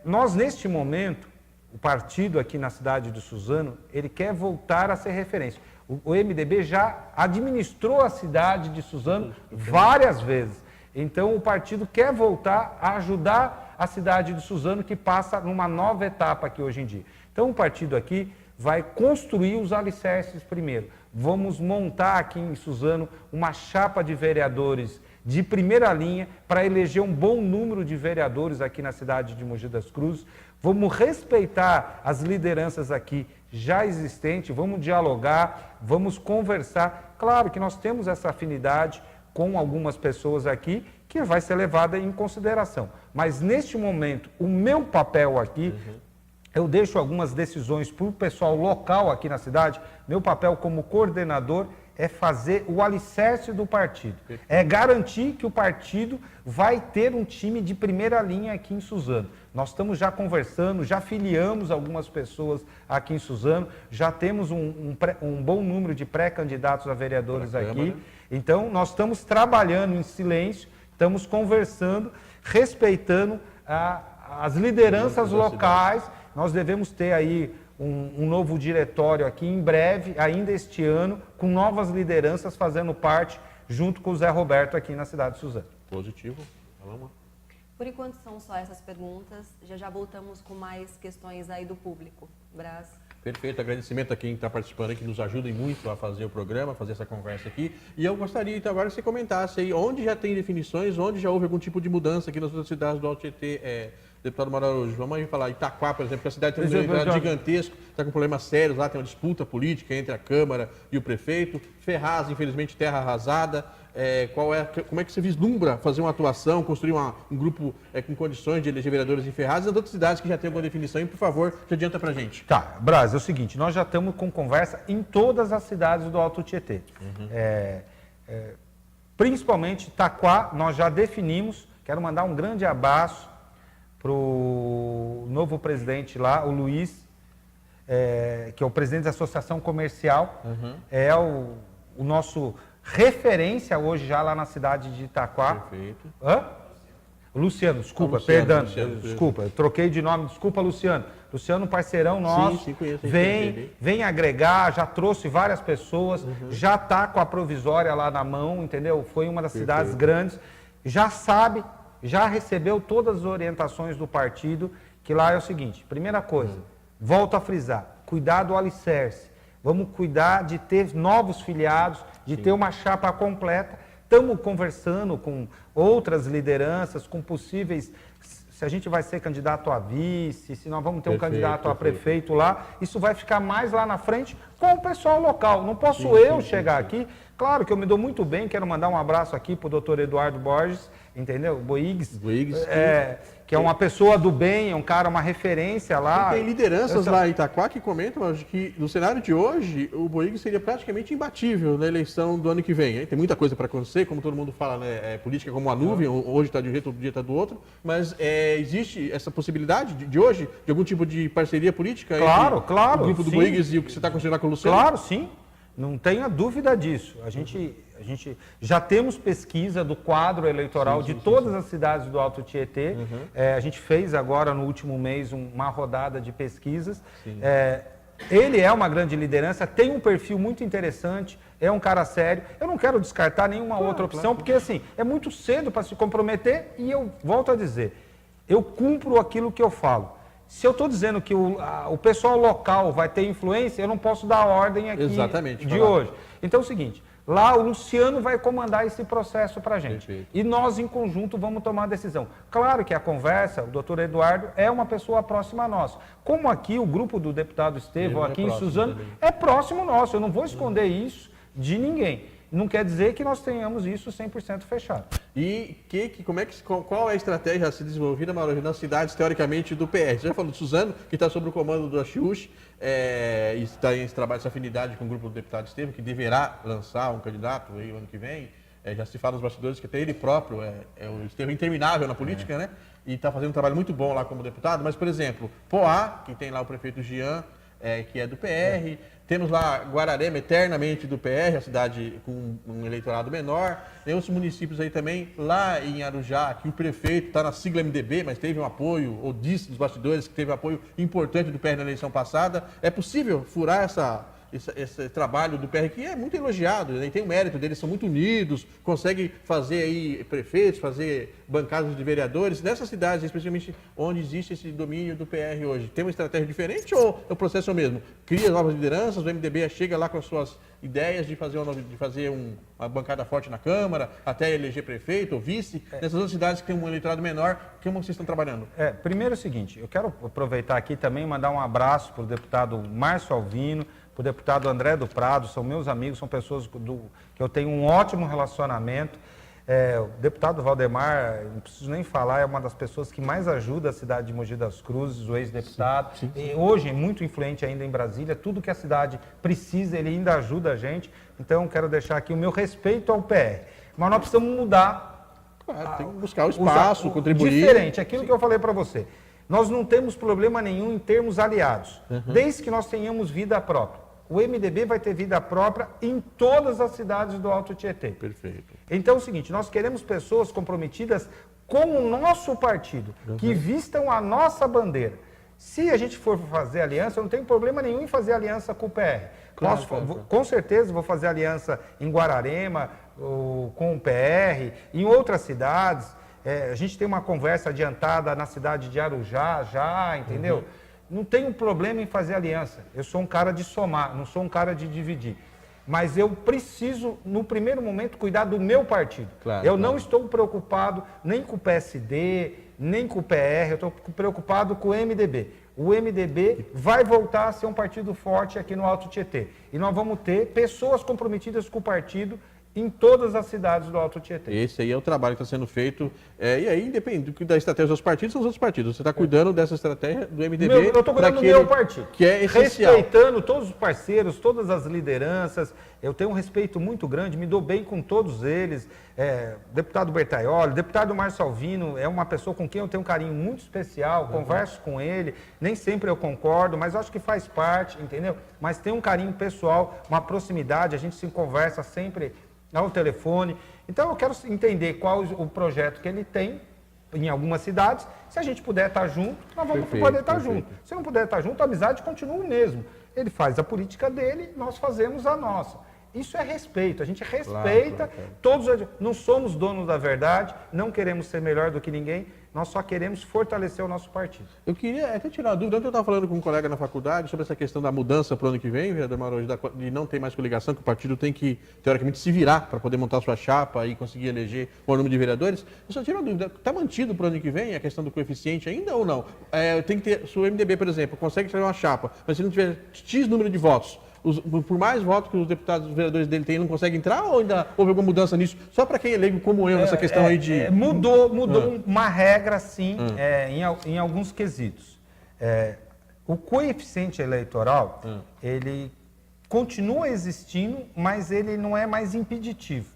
Nós, neste momento, o partido aqui na cidade de Suzano, ele quer voltar a ser referência. O MDB já administrou a cidade de Suzano várias vezes. Então, o partido quer voltar a ajudar a cidade de Suzano, que passa numa nova etapa aqui hoje em dia. Então, o partido aqui vai construir os alicerces primeiro. Vamos montar aqui em Suzano uma chapa de vereadores de primeira linha para eleger um bom número de vereadores aqui na cidade de Mogi das Cruzes. Vamos respeitar as lideranças aqui já existentes, vamos dialogar, vamos conversar. Claro que nós temos essa afinidade com algumas pessoas aqui que vai ser levada em consideração. Mas, neste momento, o meu papel aqui, eu deixo algumas decisões para o pessoal local aqui na cidade. Meu papel como coordenador é fazer o alicerce do partido. É garantir que o partido vai ter um time de primeira linha aqui em Suzano. Nós estamos já conversando, já filiamos algumas pessoas aqui em Suzano, já temos um bom número de pré-candidatos a vereadores aqui. Então, nós estamos trabalhando em silêncio, estamos conversando, respeitando as lideranças locais. Nós devemos ter aí um novo diretório aqui em breve, ainda este ano, com novas lideranças fazendo parte, junto com o Zé Roberto aqui na cidade de Suzano. Positivo. Vamos. Por enquanto são só essas perguntas. Já voltamos com mais questões aí do público. Brás. Perfeito, agradecimento a quem está participando aí, que nos ajudem muito a fazer o programa, a fazer essa conversa aqui. E eu gostaria então agora que você comentasse aí onde já tem definições, onde já houve algum tipo de mudança aqui nas outras cidades do Alto Tietê. Deputado Mauro Araújo, vamos aí falar Itaquá, por exemplo, que a cidade tem um eleitorado gigantesco, está com problemas sérios lá, tem uma disputa política entre a Câmara e o prefeito. Ferraz, infelizmente, terra arrasada. Como é que você vislumbra fazer uma atuação, construir um grupo com condições de eleger vereadores em Ferraz e nas outras cidades que já tem alguma definição? E, por favor, já adianta pra gente. Tá, Brás, é o seguinte, nós já estamos com conversa em todas as cidades do Alto Tietê. Principalmente Itaquá, nós já definimos, quero mandar um grande abraço para o novo presidente lá, o Luiz, que é o presidente da Associação Comercial, é o nosso referência hoje já lá na cidade de Itaquá. Perfeito. Luciano, desculpa, Luciano, perdão, Luciano, desculpa, eu troquei de nome, desculpa, Luciano. Luciano, parceirão nosso, sim, conheço, vem agregar, já trouxe várias pessoas, já está com a provisória lá na mão, entendeu? Foi uma das cidades grandes, já sabe, já recebeu todas as orientações do partido, que lá é o seguinte, primeira coisa, volto a frisar, cuidar do alicerce, vamos cuidar de ter novos filiados, de ter uma chapa completa. Estamos conversando com outras lideranças, com possíveis, se a gente vai ser candidato a vice, se nós vamos ter um candidato a prefeito lá, isso vai ficar mais lá na frente com o pessoal local. Não posso chegar aqui, claro que eu me dou muito bem, quero mandar um abraço aqui para o doutor Eduardo Borges, entendeu? Boigues, que é uma pessoa do bem, é um cara, uma referência lá. E tem lideranças lá em Itaquá que comentam que no cenário de hoje o Boigues seria praticamente imbatível na eleição do ano que vem. Tem muita coisa para acontecer, como todo mundo fala, né? Política como uma nuvem, hoje está de um jeito, outro dia está do outro, mas existe essa possibilidade de hoje, de algum tipo de parceria política claro, entre o grupo do Boigues e o que você está construindo lá com o Luciano? Claro, sim. Não tenha dúvida disso. A gente já temos pesquisa do quadro eleitoral de todas as cidades do Alto Tietê. A gente fez agora, no último mês, uma rodada de pesquisas. Ele é uma grande liderança, tem um perfil muito interessante, é um cara sério. Eu não quero descartar nenhuma outra opção, porque assim, é muito cedo para se comprometer e eu volto a dizer, eu cumpro aquilo que eu falo. Se eu estou dizendo que o pessoal local vai ter influência, eu não posso dar ordem aqui de hoje. Então é o seguinte, lá o Luciano vai comandar esse processo para a gente. Perfeito. E nós, em conjunto, vamos tomar a decisão. Claro que a conversa, o doutor Eduardo é uma pessoa próxima a nós. Como aqui o grupo do deputado Estevão, aqui em Suzano, é próximo nosso. Eu não vou esconder isso de ninguém. Não quer dizer que nós tenhamos isso 100% fechado. E qual é a estratégia a ser desenvolvida, Mauro, nas cidades, teoricamente, do PR? Você já falou de Suzano, que está sob o comando do Achiuchi, e está em esse trabalho, essa afinidade com o grupo do deputado Estevão, que deverá lançar um candidato aí o ano que vem. Já se fala nos bastidores que até ele próprio é o Estevão interminável na política, né? E está fazendo um trabalho muito bom lá como deputado. Mas, por exemplo, Poá, que tem lá o prefeito Jean, que é do PR. Temos lá Guararema, eternamente do PR, a cidade com um eleitorado menor. Tem outros municípios aí também, lá em Arujá, que o prefeito está na sigla MDB, mas teve um apoio, ou disse nos bastidores que teve um apoio importante do PR na eleição passada. É possível furar esse trabalho do PR, que é muito elogiado, né? Tem o mérito deles, são muito unidos, conseguem fazer aí prefeitos, fazer bancadas de vereadores. Nessas cidades, especialmente onde existe esse domínio do PR hoje, tem uma estratégia diferente ou o processo é o mesmo? Cria novas lideranças, o MDB chega lá com as suas ideias de fazer uma bancada forte na Câmara, até eleger prefeito ou vice. Nessas outras cidades que tem um eleitorado menor, como vocês estão trabalhando? Primeiro é o seguinte, eu quero aproveitar aqui também e mandar um abraço para o deputado Márcio Alvino, para o deputado André do Prado, são meus amigos, são pessoas que eu tenho um ótimo relacionamento. O deputado Valdemar, não preciso nem falar, é uma das pessoas que mais ajuda a cidade de Mogi das Cruzes, o ex-deputado. E hoje, muito influente ainda em Brasília, tudo que a cidade precisa, ele ainda ajuda a gente. Então, quero deixar aqui o meu respeito ao PR. Mas nós precisamos mudar. Tem que buscar o espaço, contribuir. Diferente, aquilo que eu falei para você. Nós não temos problema nenhum em termos aliados, desde que nós tenhamos vida própria. O MDB vai ter vida própria em todas as cidades do Alto Tietê. Perfeito. Então é o seguinte, nós queremos pessoas comprometidas com o nosso partido, que vistam a nossa bandeira. Se a gente for fazer aliança, eu não tenho problema nenhum em fazer aliança com o PR. Claro, claro. Com certeza vou fazer aliança em Guararema, com o PR, em outras cidades. A gente tem uma conversa adiantada na cidade de Arujá, já, entendeu? Não tenho problema em fazer aliança. Eu sou um cara de somar, não sou um cara de dividir. Mas eu preciso, no primeiro momento, cuidar do meu partido. Claro, eu não estou preocupado nem com o PSD, nem com o PR, eu estou preocupado com o MDB. O MDB vai voltar a ser um partido forte aqui no Alto Tietê. E nós vamos ter pessoas comprometidas com o partido em todas as cidades do Alto Tietê. Esse aí é o trabalho que está sendo feito. E aí, independente da estratégia dos partidos, são os outros partidos. Você está cuidando dessa estratégia do MDB. Eu estou cuidando do meu partido. Que é essencial. Respeitando todos os parceiros, todas as lideranças. Eu tenho um respeito muito grande, me dou bem com todos eles. Deputado Bertaioli, deputado Márcio Alvino, é uma pessoa com quem eu tenho um carinho muito especial, converso com ele, nem sempre eu concordo, mas acho que faz parte, entendeu? Mas tem um carinho pessoal, uma proximidade, a gente se conversa sempre ao telefone. Então eu quero entender qual o projeto que ele tem em algumas cidades. Se a gente puder estar junto, nós vamos poder estar junto. Se não puder estar junto, a amizade continua o mesmo. Ele faz a política dele, nós fazemos a nossa. Isso é respeito, a gente respeita todos. Não somos donos da verdade, não queremos ser melhor do que ninguém, nós só queremos fortalecer o nosso partido. Eu queria até tirar a dúvida, ontem eu estava falando com um colega na faculdade sobre essa questão da mudança para o ano que vem, vereador Marojo, de não ter mais coligação, que o partido tem que, teoricamente, se virar para poder montar sua chapa e conseguir eleger o número de vereadores. Eu só tiro a dúvida, está mantido para o ano que vem a questão do coeficiente ainda ou não? Tem que ter, se o MDB, por exemplo, consegue fazer uma chapa, mas se não tiver X número de votos, por mais votos que os deputados, os vereadores dele têm, não conseguem entrar ou ainda houve alguma mudança nisso? Só para quem é leigo como eu, nessa questão aí de... Mudou uma regra, sim, em alguns quesitos. O coeficiente eleitoral, ele continua existindo, mas ele não é mais impeditivo.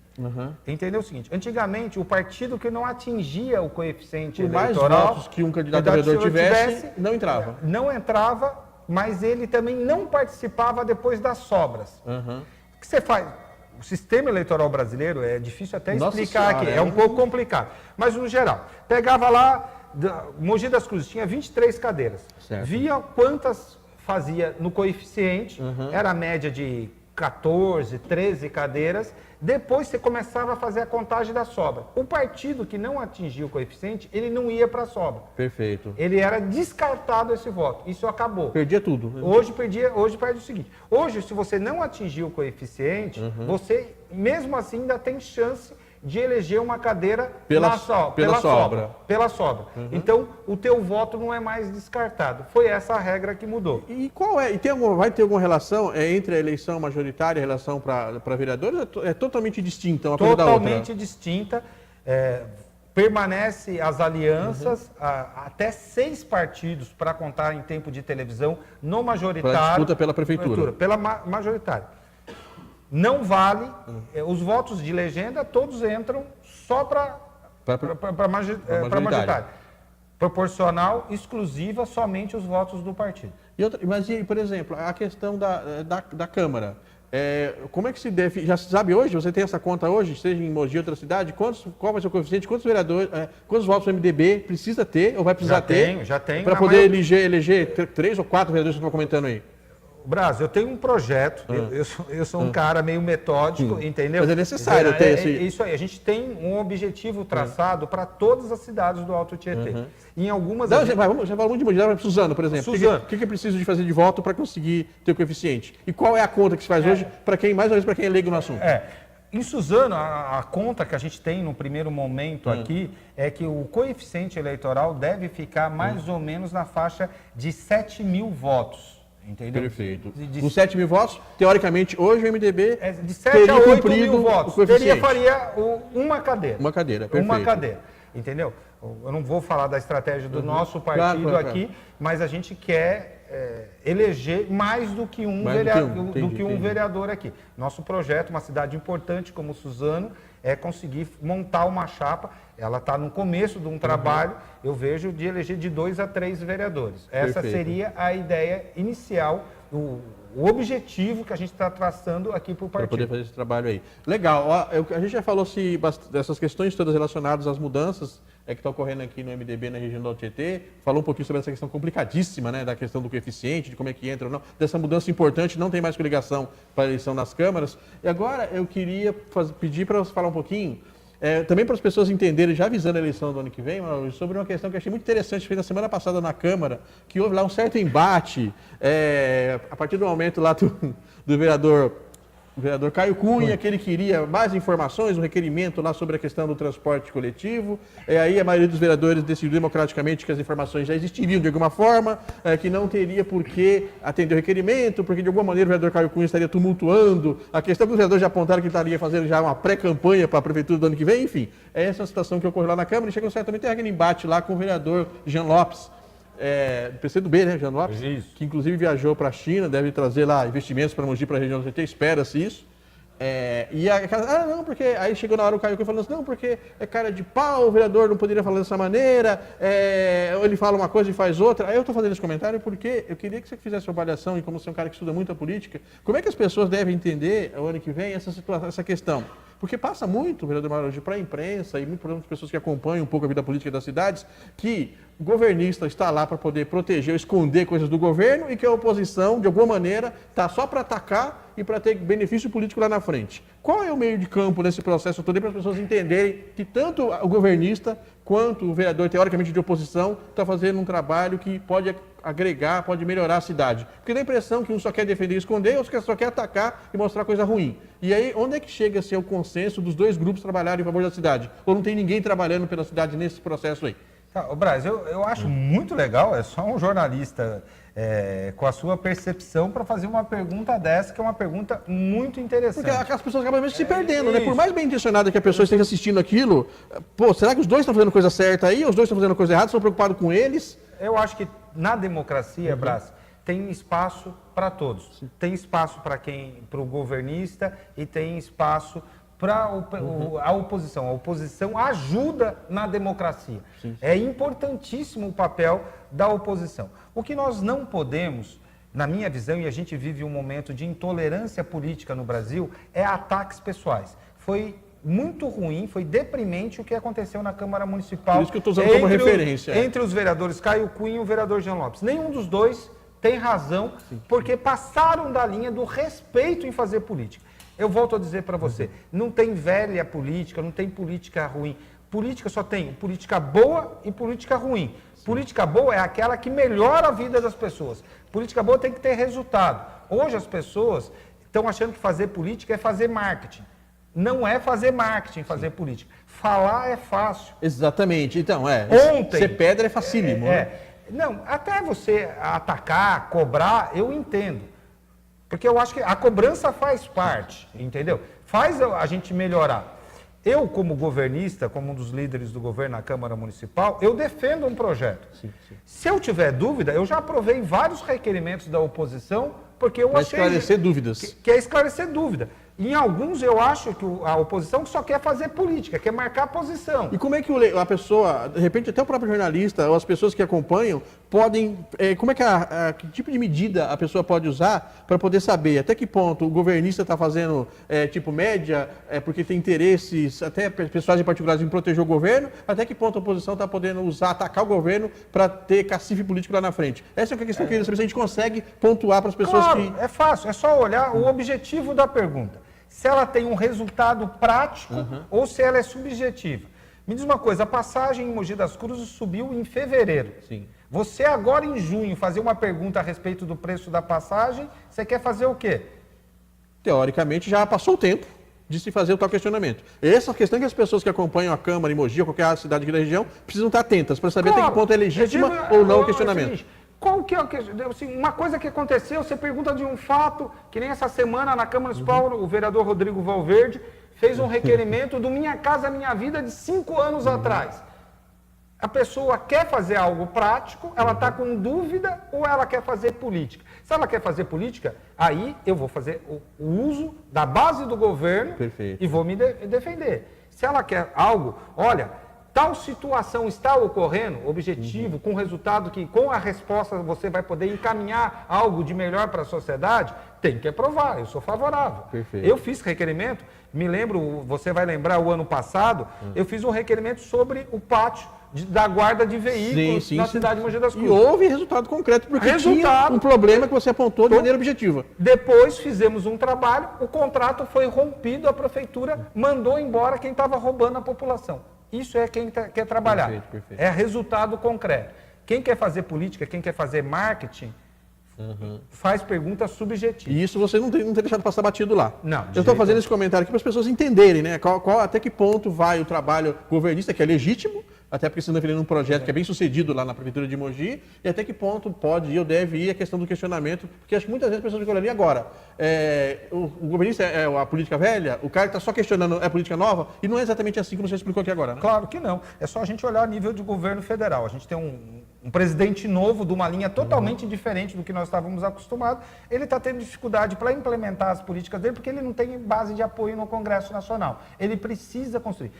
Entendeu o seguinte? Antigamente, o partido que não atingia o coeficiente eleitoral... mais votos que um candidato a vereador tivesse, não entrava. Não entrava, mas ele também não participava depois das sobras. O que você faz? O sistema eleitoral brasileiro é difícil até explicar aqui, é um pouco complicado. Mas, no geral, pegava lá, Mogi das Cruzes tinha 23 cadeiras. Certo. Via quantas fazia no coeficiente, era a média de 14, 13 cadeiras. Depois você começava a fazer a contagem da sobra. O partido que não atingia o coeficiente, ele não ia para a sobra. Perfeito. Ele era descartado esse voto. Isso acabou. Perdia tudo. Hoje perde o seguinte. Hoje, se você não atingir o coeficiente, você, mesmo assim, ainda tem chance de eleger uma cadeira pela sobra. Então, o teu voto não é mais descartado. Foi essa a regra que mudou. E qual é? Vai ter alguma relação entre a eleição majoritária e a relação para vereadores? É totalmente distinta uma coisa da outra? Totalmente distinta. Permanece as alianças, até 6 partidos para contar em tempo de televisão no majoritário. Para disputa pela prefeitura. Pela majoritária. Não vale, os votos de legenda todos entram só para majoritário. Proporcional, exclusiva, somente os votos do partido. Mas, por exemplo, a questão da Câmara. Como é que se deve... Já sabe hoje, você tem essa conta hoje, seja em Mogi ou outra cidade, qual vai ser o coeficiente, quantos vereadores, quantos votos o MDB precisa ter, ou vai precisar ter? Já tenho. Para poder eleger 3 ou 4 vereadores que estão comentando aí. Brasil, eu tenho um projeto, eu sou um cara meio metódico, entendeu? Mas é necessário ter esse... Isso aí, a gente tem um objetivo traçado para todas as cidades do Alto Tietê. Em algumas... Já falamos de Mogi, para Suzano, por exemplo. Suzano. O que é preciso de fazer de voto para conseguir ter o coeficiente? E qual é a conta que se faz hoje, para quem, mais uma vez, para quem é leigo no assunto? Em Suzano, a conta que a gente tem no primeiro momento aqui é que o coeficiente eleitoral deve ficar mais ou menos na faixa de 7 mil votos. Entendeu? Perfeito. Com 7 mil votos, teoricamente, hoje o MDB de 7 a 8 mil o votos. Faria uma cadeira. Uma cadeira, perfeito. Uma cadeira, entendeu? Eu não vou falar da estratégia do nosso partido aqui, mas a gente quer eleger mais do que um vereador aqui. Nosso projeto, uma cidade importante como Suzano, é conseguir montar uma chapa. Ela está no começo de um trabalho, eu vejo, de eleger de 2 a 3 vereadores. Essa seria a ideia inicial. o objetivo que a gente está traçando aqui para o Para partido. poder fazer esse trabalho aí. Legal. Ó, a gente já falou dessas questões todas relacionadas às mudanças que estão ocorrendo aqui no MDB na região do Tietê. Falou um pouquinho sobre essa questão complicadíssima, né, da questão do coeficiente, de como é que entra ou não. Dessa mudança importante, não tem mais coligação para a eleição nas câmaras. E agora eu queria pedir para você falar um pouquinho, também para as pessoas entenderem, já avisando a eleição do ano que vem, Maurício, sobre uma questão que eu achei muito interessante, fez na semana passada na Câmara, que houve lá um certo embate, a partir do momento lá do vereador Caio Cunha, que ele queria mais informações, um requerimento lá sobre a questão do transporte coletivo. Aí a maioria dos vereadores decidiu democraticamente que as informações já existiriam de alguma forma, que não teria por que atender o requerimento, porque de alguma maneira o vereador Caio Cunha estaria tumultuando a questão que os vereadores já apontaram que estaria fazendo já uma pré-campanha para a prefeitura do ano que vem. Enfim, essa é a situação que ocorreu lá na Câmara e chegou certamente a aquele embate lá com o vereador Jean Lopes, do PCdoB, né, Jean Lopes? Isso. Que inclusive viajou para a China, deve trazer lá investimentos para Mogi, para a região do CT, espera-se isso. Não, porque aí chegou na hora o Caio Cunha falando assim, não, porque é cara de pau, o vereador não poderia falar dessa maneira, ou ele fala uma coisa e faz outra. Aí eu estou fazendo esse comentário porque eu queria que você fizesse uma avaliação, e como você é um cara que estuda muito a política, como é que as pessoas devem entender, o ano que vem, essa situação, essa questão? Porque passa muito, vereador Mauro, para a imprensa e muitas pessoas que acompanham um pouco a vida política das cidades, que o governista está lá para poder proteger ou esconder coisas do governo e que a oposição, de alguma maneira, está só para atacar e para ter benefício político lá na frente. Qual é o meio de campo nesse processo todo para as pessoas entenderem que tanto o governista quanto o vereador, teoricamente de oposição, está fazendo um trabalho que pode agregar, pode melhorar a cidade? Porque dá a impressão que um só quer defender e esconder, outro só quer atacar e mostrar coisa ruim. E aí, onde é que chega a ser o consenso dos dois grupos trabalharem em favor da cidade? Ou não tem ninguém trabalhando pela cidade nesse processo aí? Tá, Braz, eu acho muito legal, é só um jornalista com a sua percepção para fazer uma pergunta dessa, que é uma pergunta muito interessante. Porque as pessoas acabam se perdendo, né? Por mais bem intencionada que a pessoa esteja assistindo aquilo, será que os dois estão fazendo coisa certa aí, ou os dois estão fazendo coisa errada, estão preocupados com eles? Eu acho que na democracia, Braz, tem espaço para todos. Sim. Tem espaço para o governista e tem espaço para a oposição. A oposição ajuda na democracia. Sim. É importantíssimo o papel da oposição. O que nós não podemos, na minha visão, e a gente vive um momento de intolerância política no Brasil, é ataques pessoais. Foi muito ruim, foi deprimente o que aconteceu na Câmara Municipal. Por isso que eu estou usando como referência. Entre os vereadores Caio Cunha e o vereador Jean Lopes. Nenhum dos dois tem razão, porque passaram da linha do respeito em fazer política. Eu volto a dizer para você, não tem velha política, não tem política ruim. Política só tem política boa e política ruim. Sim. Política boa é aquela que melhora a vida das pessoas. Política boa tem que ter resultado. Hoje as pessoas estão achando que fazer política é fazer marketing. Não é fazer marketing, fazer política. Falar é fácil. Exatamente. Então, Ontem, ser pedra é facílimo. Né? Não, até você atacar, cobrar, eu entendo. Porque eu acho que a cobrança faz parte, entendeu? Faz a gente melhorar. Eu, como governista, como um dos líderes do governo na Câmara Municipal, eu defendo um projeto. Sim. Se eu tiver dúvida, eu já aprovei vários requerimentos da oposição, porque eu achei... esclarecer dúvidas. Que é esclarecer dúvida. Em alguns eu acho que a oposição só quer fazer política, quer marcar posição. E como é que a pessoa, de repente até o próprio jornalista ou as pessoas que acompanham, podem, como é que que tipo de medida a pessoa pode usar para poder saber até que ponto o governista está fazendo tipo média, porque tem interesses até pessoais em particulares em proteger o governo, até que ponto a oposição está podendo atacar o governo para ter cacife político lá na frente? Essa é a questão que eu queria saber se a gente consegue pontuar para as pessoas que... É fácil, é só olhar o objetivo da pergunta. Se ela tem um resultado prático ou se ela é subjetiva. Me diz uma coisa, a passagem em Mogi das Cruzes subiu em fevereiro. Sim. Você agora em junho fazer uma pergunta a respeito do preço da passagem, você quer fazer o quê? Teoricamente já passou o tempo de se fazer o tal questionamento. Essa questão que as pessoas que acompanham a Câmara em Mogi ou qualquer cidade aqui da região precisam estar atentas para saber até que ponto é legítima ou não o questionamento. Qual que é assim, uma coisa que aconteceu, você pergunta de um fato, que nem essa semana na Câmara Municipal, o vereador Rodrigo Valverde fez um requerimento do Minha Casa Minha Vida de 5 anos atrás. A pessoa quer fazer algo prático, ela está com dúvida ou ela quer fazer política? Se ela quer fazer política, aí eu vou fazer o uso da base do governo. Perfeito. E vou me defender. Se ela quer algo, olha... tal situação está ocorrendo, objetivo, com resultado que com a resposta você vai poder encaminhar algo de melhor para a sociedade, tem que aprovar, eu sou favorável. Perfeito. Eu fiz requerimento, me lembro, você vai lembrar, o ano passado, eu fiz um requerimento sobre o pátio da guarda de veículos na cidade de Mogi das Cruzes. E houve resultado concreto, porque tinha um problema que você apontou de maneira objetiva. Depois fizemos um trabalho, o contrato foi rompido, a prefeitura mandou embora quem estava roubando a população. Isso é quem quer trabalhar. Perfeito. É resultado concreto. Quem quer fazer política, quem quer fazer marketing, faz perguntas subjetivas. E isso você não tem deixado passar batido lá. Não. Eu estou fazendo esse comentário aqui para as pessoas entenderem, né? Até que ponto vai o trabalho governista, que é legítimo, até porque você está defendendo um projeto que é bem sucedido lá na Prefeitura de Mogi, e até que ponto pode ir ou deve ir a questão do questionamento, porque acho que muitas vezes as pessoas ficam ali agora. O governista é a política velha, o cara que está só questionando é a política nova, e não é exatamente assim como você explicou aqui agora, né? Claro que não. É só a gente olhar a nível de governo federal. A gente tem um presidente novo, de uma linha totalmente diferente do que nós estávamos acostumados. Ele está tendo dificuldade para implementar as políticas dele, porque ele não tem base de apoio no Congresso Nacional. Ele precisa construir.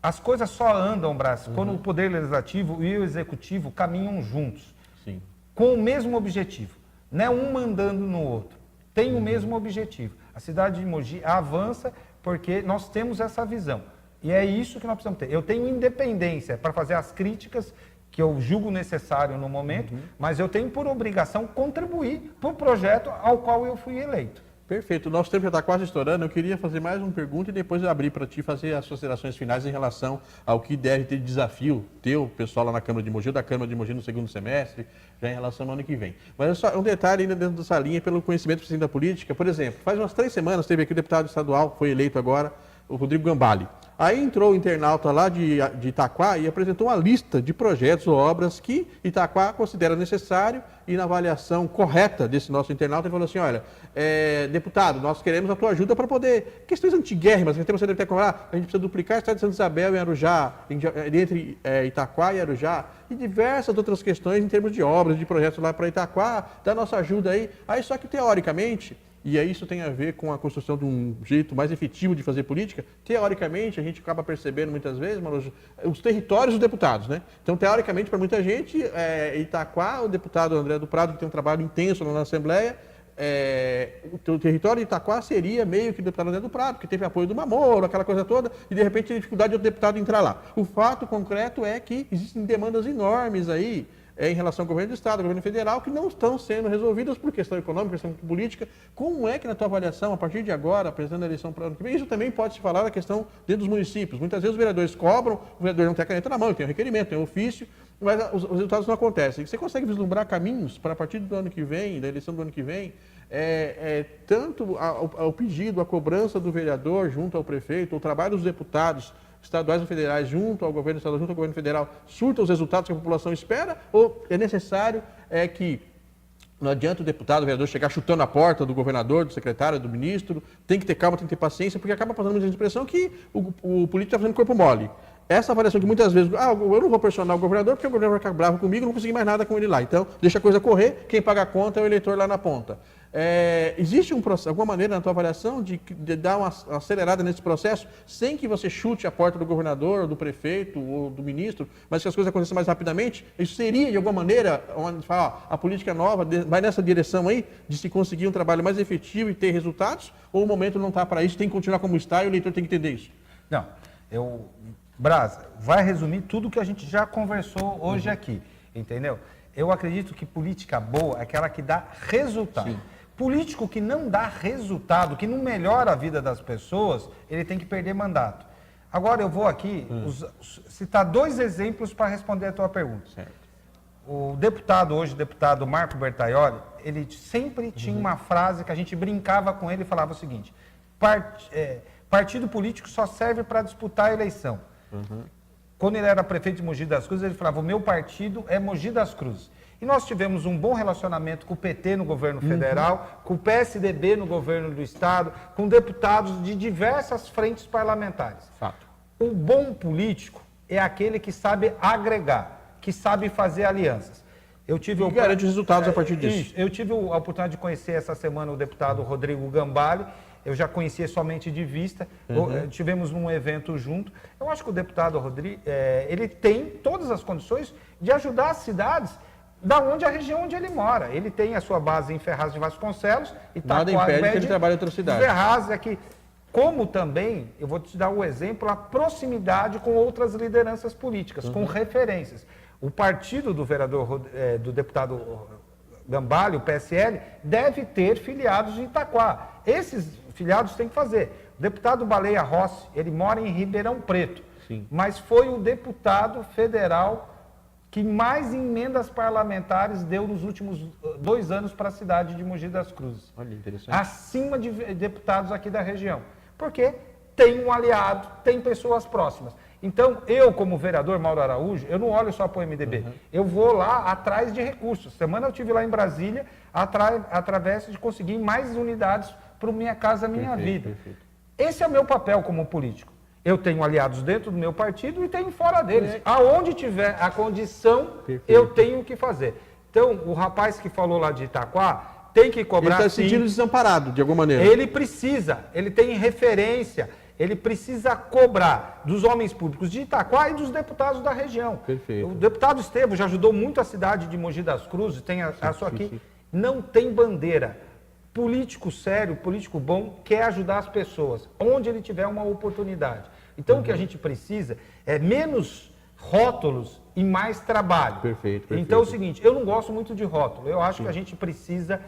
As coisas só andam, Brás, quando o Poder Legislativo e o Executivo caminham juntos. Sim. Com o mesmo objetivo. Não é um mandando no outro. Tem o mesmo objetivo. A cidade de Mogi avança porque nós temos essa visão. E é isso que nós precisamos ter. Eu tenho independência para fazer as críticas que eu julgo necessário no momento, mas eu tenho por obrigação contribuir para o projeto ao qual eu fui eleito. Perfeito. O nosso tempo já está quase estourando. Eu queria fazer mais uma pergunta e depois eu abrir para ti fazer as considerações finais em relação ao que deve ter de desafio teu, pessoal lá na Câmara de Mogi, da Câmara de Mogi no segundo semestre, já em relação ao ano que vem. Mas é só um detalhe ainda dentro dessa linha, pelo conhecimento da política. Por exemplo, faz umas 3 semanas teve aqui o deputado estadual, foi eleito agora, o Rodrigo Gambale. Aí entrou o internauta lá de Itaquá e apresentou uma lista de projetos ou obras que Itaquá considera necessário, e na avaliação correta desse nosso internauta ele falou assim, olha, deputado, nós queremos a tua ajuda para poder, questões antigérrimas, que você deve ter comprar, a gente precisa duplicar a cidade de Santa Isabel e Arujá, entre Itaquá e Arujá, e diversas outras questões em termos de obras, de projetos lá para Itaquá, dá nossa ajuda aí. Aí só que teoricamente, e aí isso tem a ver com a construção de um jeito mais efetivo de fazer política, teoricamente a gente acaba percebendo muitas vezes, Manojo, os territórios dos deputados, né? Então, teoricamente, para muita gente, Itaquá, o deputado André do Prado, que tem um trabalho intenso lá na Assembleia, o território de Itaquá seria meio que o deputado André do Prado, que teve apoio do Mamoro, aquela coisa toda, e de repente tem dificuldade de outro deputado entrar lá. O fato concreto é que existem demandas enormes aí, em relação ao governo do Estado, ao governo federal, que não estão sendo resolvidas por questão econômica, questão política. Como é que, na tua avaliação, a partir de agora, apresentando a eleição para o ano que vem, isso também pode se falar da questão dentro dos municípios. Muitas vezes os vereadores cobram, o vereador não tem a caneta na mão, ele tem um requerimento, tem um ofício, mas os resultados não acontecem. Você consegue vislumbrar caminhos para, a partir do ano que vem, da eleição do ano que vem, tanto ao pedido, a cobrança do vereador junto ao prefeito, o trabalho dos deputados estaduais e federais junto ao governo estadual, junto ao governo federal, surta os resultados que a população espera, ou é necessário que não adianta o deputado, o vereador chegar chutando a porta do governador, do secretário, do ministro, tem que ter calma, tem que ter paciência, porque acaba passando muita impressão que o político está fazendo corpo mole. Essa avaliação que muitas vezes, eu não vou pressionar o governador porque o governador vai ficar bravo comigo, não vou conseguir mais nada com ele lá. Então, deixa a coisa correr, quem paga a conta é o eleitor lá na ponta. Existe alguma maneira na tua avaliação de dar uma acelerada nesse processo, sem que você chute a porta do governador, ou do prefeito, ou do ministro, mas que as coisas aconteçam mais rapidamente? Isso seria, de alguma maneira, a política nova vai nessa direção aí, de se conseguir um trabalho mais efetivo e ter resultados? Ou o momento não está para isso, tem que continuar como está e o eleitor tem que entender isso? Não, Brás, vai resumir tudo que a gente já conversou hoje aqui, entendeu? Eu acredito que política boa é aquela que dá resultado. Sim. Político que não dá resultado, que não melhora a vida das pessoas, ele tem que perder mandato. Agora eu vou aqui citar 2 exemplos para responder a tua pergunta. Certo. O deputado Marco Bertaioli, ele sempre tinha uma frase que a gente brincava com ele e falava o seguinte, partido político só serve para disputar a eleição. Quando ele era prefeito de Mogi das Cruzes, ele falava, o meu partido é Mogi das Cruzes. E nós tivemos um bom relacionamento com o PT no governo federal, com o PSDB no governo do Estado, com deputados de diversas frentes parlamentares. Fato. O bom político é aquele que sabe agregar, que sabe fazer alianças. E garante resultados a partir disso. Eu tive a oportunidade de conhecer essa semana o deputado Rodrigo Gambale. eu já conhecia somente de vista, tivemos um evento junto. Eu acho que o deputado Rodrigo, ele tem todas as condições de ajudar as cidades da região onde ele mora. Ele tem a sua base em Ferraz de Vasconcelos, Nada impede que ele trabalhe em outra cidade. Ferraz aqui. Como também, eu vou te dar um exemplo, a proximidade com outras lideranças políticas, com referências. O partido do vereador, do deputado Gambale, o PSL, deve ter filiados de Itaquá. Esses filiados têm que fazer. O deputado Baleia Rossi, ele mora em Ribeirão Preto, Sim. mas foi o deputado federal que mais emendas parlamentares deu nos últimos 2 anos para a cidade de Mogi das Cruzes. Olha, interessante. Acima de deputados aqui da região. Porque tem um aliado, tem pessoas próximas. Então, eu como vereador Mauro Araújo, eu não olho só para o MDB. Eu vou lá atrás de recursos. Semana eu estive lá em Brasília, através de conseguir mais unidades para Minha Casa Minha Vida. Perfeito. Esse é o meu papel como político. Eu tenho aliados dentro do meu partido e tenho fora deles. Aonde tiver a condição, eu tenho que fazer. Então, o rapaz que falou lá de Itaquá tem que cobrar. Ele está se sentindo desamparado, de alguma maneira. Ele precisa, ele tem referência, ele precisa cobrar dos homens públicos de Itaquá e dos deputados da região. Perfeito. O deputado Estevam já ajudou muito a cidade de Mogi das Cruzes, tem a sua aqui. Não tem bandeira. Político sério, político bom, quer ajudar as pessoas, onde ele tiver uma oportunidade. Então, o que a gente precisa é menos rótulos e mais trabalho. Perfeito. Então, é o seguinte, eu não gosto muito de rótulo. Eu acho que a gente precisa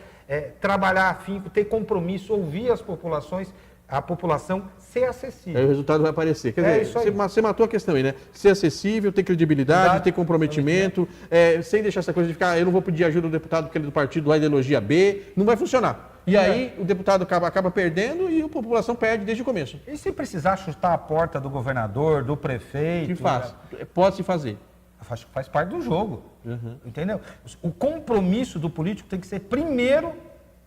trabalhar afinco, ter compromisso, ouvir as populações, a população ser acessível. Aí o resultado vai aparecer. Quer dizer, isso aí. você matou a questão aí, né? Ser acessível, ter credibilidade, ter comprometimento, sem deixar essa coisa de ficar, eu não vou pedir ajuda do deputado porque ele é do partido A, ideologia B, não vai funcionar. E aí o deputado acaba perdendo e a população perde desde o começo. E se precisar chutar a porta do governador, do prefeito... Que faz? Pode-se fazer. Faz parte do jogo, entendeu? O compromisso do político tem que ser primeiro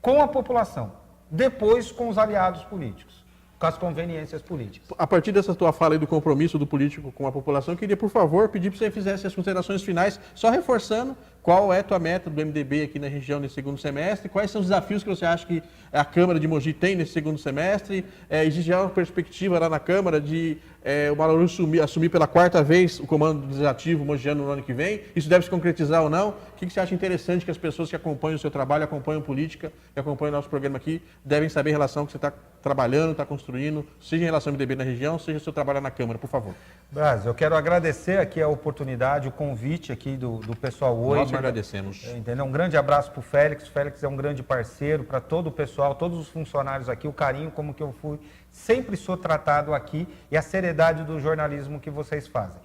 com a população, depois com os aliados políticos, com as conveniências políticas. A partir dessa tua fala aí do compromisso do político com a população, eu queria, por favor, pedir para você fizesse as considerações finais, só reforçando qual é a tua meta do MDB aqui na região nesse segundo semestre, quais são os desafios que você acha que a Câmara de Mogi tem nesse segundo semestre, existe já uma perspectiva lá na Câmara de o Mauro Araújo assumir pela 4ª vez o comando legislativo mogiano no ano que vem, isso deve se concretizar ou não? O que você acha interessante que as pessoas que acompanham o seu trabalho, acompanham política, que acompanham o nosso programa aqui, devem saber em relação ao que você está trabalhando, está construindo, seja em relação ao MDB na região, seja o seu trabalho na Câmara, por favor. Braz, eu quero agradecer aqui a oportunidade, o convite aqui do pessoal Oi. Nós agradecemos. Entendeu? Um grande abraço para o Félix. O Félix é um grande parceiro para todo o pessoal, todos os funcionários aqui, o carinho como que eu fui, sempre sou tratado aqui e a seriedade do jornalismo que vocês fazem.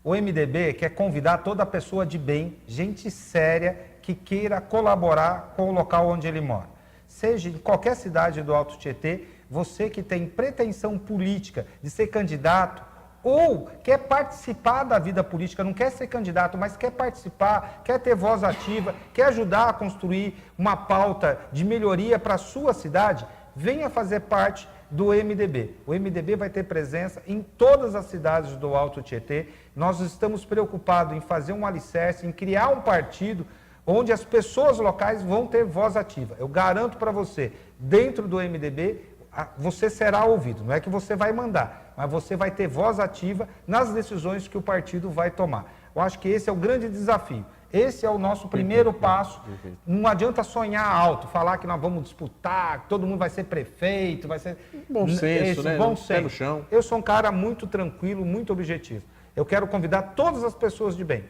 O MDB quer convidar toda pessoa de bem, gente séria, que queira colaborar com o local onde ele mora. Seja em qualquer cidade do Alto Tietê, você que tem pretensão política de ser candidato, ou quer participar da vida política, não quer ser candidato, mas quer participar, quer ter voz ativa, quer ajudar a construir uma pauta de melhoria para a sua cidade, venha fazer parte do MDB. O MDB vai ter presença em todas as cidades do Alto Tietê. Nós estamos preocupados em fazer um alicerce, em criar um partido onde as pessoas locais vão ter voz ativa. Eu garanto para você, dentro do MDB, você será ouvido. Não é que você vai mandar, mas você vai ter voz ativa nas decisões que o partido vai tomar. Eu acho que esse é o grande desafio. Esse é o nosso primeiro passo. Não adianta sonhar alto, falar que nós vamos disputar, que todo mundo vai ser prefeito, vai ser... Bom senso, né? Bom Pé no senso. chão. Eu sou um cara muito tranquilo, muito objetivo. Eu quero convidar todas as pessoas de bem.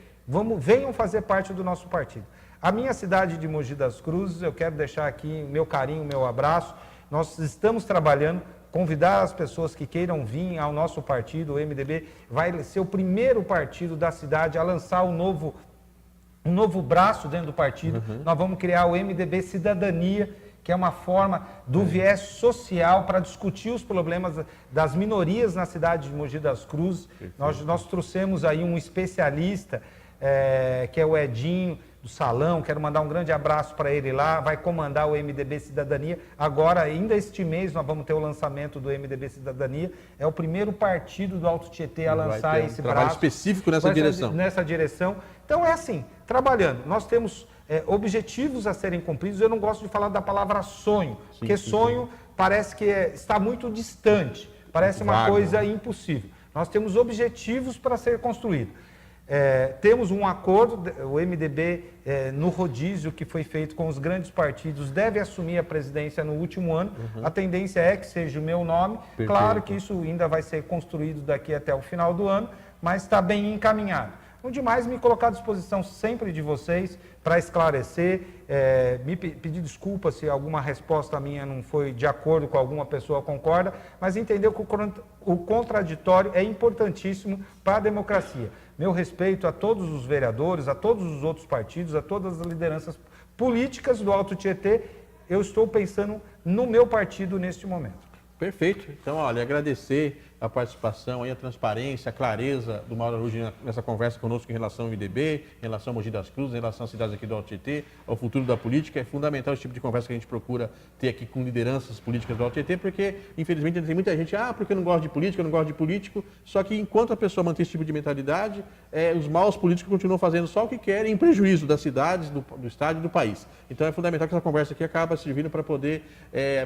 Venham fazer parte do nosso partido. A minha cidade de Mogi das Cruzes, eu quero deixar aqui meu carinho, meu abraço. Nós estamos trabalhando, convidar as pessoas que queiram vir ao nosso partido, o MDB vai ser o primeiro partido da cidade a lançar um novo braço dentro do partido. Nós vamos criar o MDB Cidadania, que é uma forma do viés social para discutir os problemas das minorias na cidade de Mogi das Cruzes. Nós trouxemos aí um especialista, que é o Edinho, do Salão, quero mandar um grande abraço para ele lá, vai comandar o MDB Cidadania. Agora, ainda este mês, nós vamos ter o lançamento do MDB Cidadania. É o primeiro partido do Alto Tietê a lançar esse trabalho braço. Específico nessa direção. Nessa direção. Então, é assim, trabalhando. Nós temos objetivos a serem cumpridos. Eu não gosto de falar da palavra sonho, porque sonho parece que está muito distante, parece uma coisa impossível. Nós temos objetivos para ser construído. Temos um acordo, o MDB no rodízio que foi feito com os grandes partidos deve assumir a presidência no último ano. A tendência é que seja o meu nome. Perfeito. Claro que isso ainda vai ser construído daqui até o final do ano, mas está bem encaminhado. No demais, me colocar à disposição sempre de vocês para esclarecer, me pedir desculpa se alguma resposta minha não foi de acordo com alguma pessoa concorda, mas entender que o contraditório é importantíssimo para a democracia. Meu respeito a todos os vereadores, a todos os outros partidos, a todas as lideranças políticas do Alto Tietê, eu estou pensando no meu partido neste momento. Perfeito. Então, olha, agradecer a participação, a transparência, a clareza do Mauro Araújo nessa conversa conosco em relação ao MDB, em relação ao Mogi das Cruzes, em relação às cidades aqui do Alto Tietê, ao futuro da política. É fundamental esse tipo de conversa que a gente procura ter aqui com lideranças políticas do Alto Tietê, porque, infelizmente, tem muita gente, porque eu não gosto de política, eu não gosto de político, só que enquanto a pessoa mantém esse tipo de mentalidade, os maus políticos continuam fazendo só o que querem, em prejuízo das cidades, do estado e do país. Então, é fundamental que essa conversa aqui acaba servindo para poder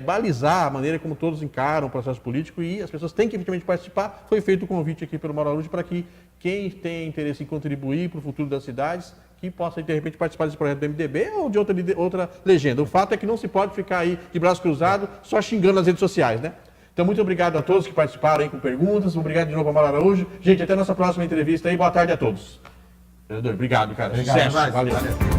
balizar a maneira como todos encaram o processo político e as pessoas têm que, efetivamente, participar. Foi feito o convite aqui pelo Mauro Araújo para que quem tem interesse em contribuir para o futuro das cidades, que possa, de repente, participar desse projeto do MDB ou de outra legenda. O fato é que não se pode ficar aí de braço cruzado só xingando nas redes sociais, né? Então, muito obrigado a todos que participaram aí com perguntas. Obrigado de novo ao Mauro Araújo. Gente, até a nossa próxima entrevista aí. Boa tarde a todos. Vereador, obrigado, cara. Obrigado, Sucesso. Valeu.